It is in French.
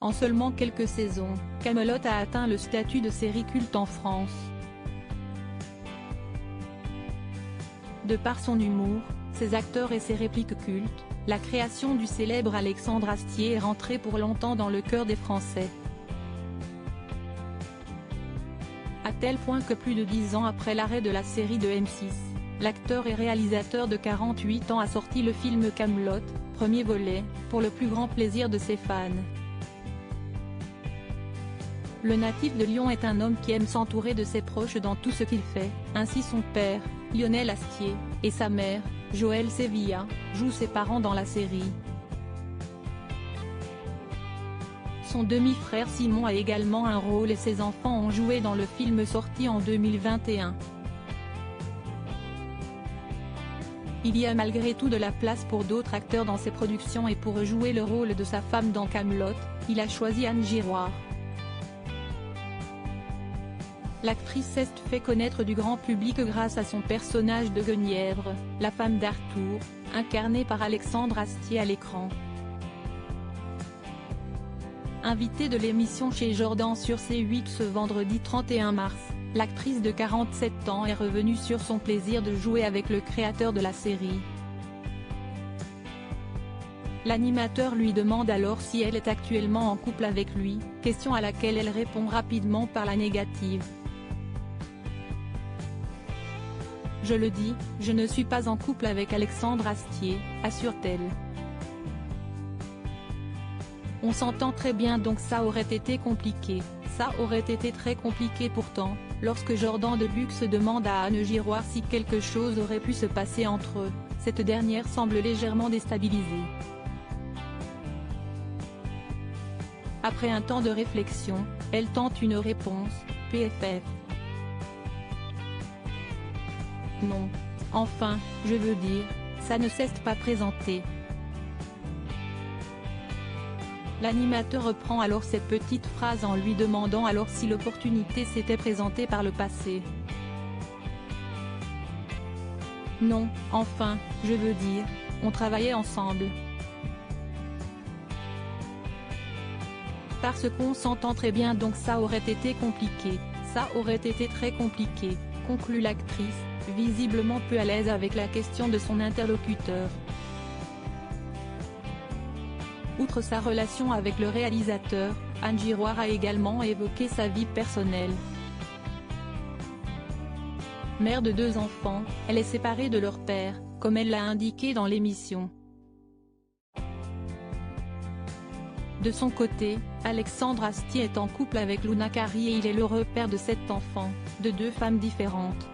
En seulement quelques saisons, Kaamelott a atteint le statut de série culte en France. De par son humour, ses acteurs et ses répliques cultes, la création du célèbre Alexandre Astier est rentrée pour longtemps dans le cœur des Français. À tel point que plus de 10 ans après l'arrêt de la série de M6, l'acteur et réalisateur de 48 ans a sorti le film Kaamelott, premier volet, pour le plus grand plaisir de ses fans. Le natif de Lyon est un homme qui aime s'entourer de ses proches dans tout ce qu'il fait, ainsi son père, Lionel Astier, et sa mère, Joëlle Sevilla, jouent ses parents dans la série. Son demi-frère Simon a également un rôle et ses enfants ont joué dans le film sorti en 2021. Il y a malgré tout de la place pour d'autres acteurs dans ses productions et pour jouer le rôle de sa femme dans Kaamelott, il a choisi Anne Giroir. L'actrice s'est fait connaître du grand public grâce à son personnage de Guenièvre, la femme d'Arthur, incarnée par Alexandre Astier à l'écran. Invitée de l'émission chez Jordan sur C8 ce vendredi 31 mars, l'actrice de 47 ans est revenue sur son plaisir de jouer avec le créateur de la série. L'animateur lui demande alors si elle est actuellement en couple avec lui, question à laquelle elle répond rapidement par la négative. Je le dis, je ne suis pas en couple avec Alexandre Astier, assure-t-elle. On s'entend très bien donc ça aurait été compliqué, ça aurait été très compliqué pourtant, lorsque Jordan Deluxe demande à Anne Giroir si quelque chose aurait pu se passer entre eux, cette dernière semble légèrement déstabilisée. Après un temps de réflexion, elle tente une réponse, PFF. Non. Enfin, je veux dire, ça ne s'est pas présenté. L'animateur reprend alors cette petite phrase en lui demandant alors si l'opportunité s'était présentée par le passé. Non, enfin, je veux dire, on travaillait ensemble. Parce qu'on s'entend très bien donc ça aurait été compliqué, ça aurait été très compliqué, conclut l'actrice, visiblement peu à l'aise avec la question de son interlocuteur. Outre sa relation avec le réalisateur, Anne Giroir a également évoqué sa vie personnelle. Mère de 2 enfants, elle est séparée de leur père, comme elle l'a indiqué dans l'émission. De son côté, Alexandre Astier est en couple avec Luna Carri et il est l'heureux père de 7 enfants, de 2 femmes différentes.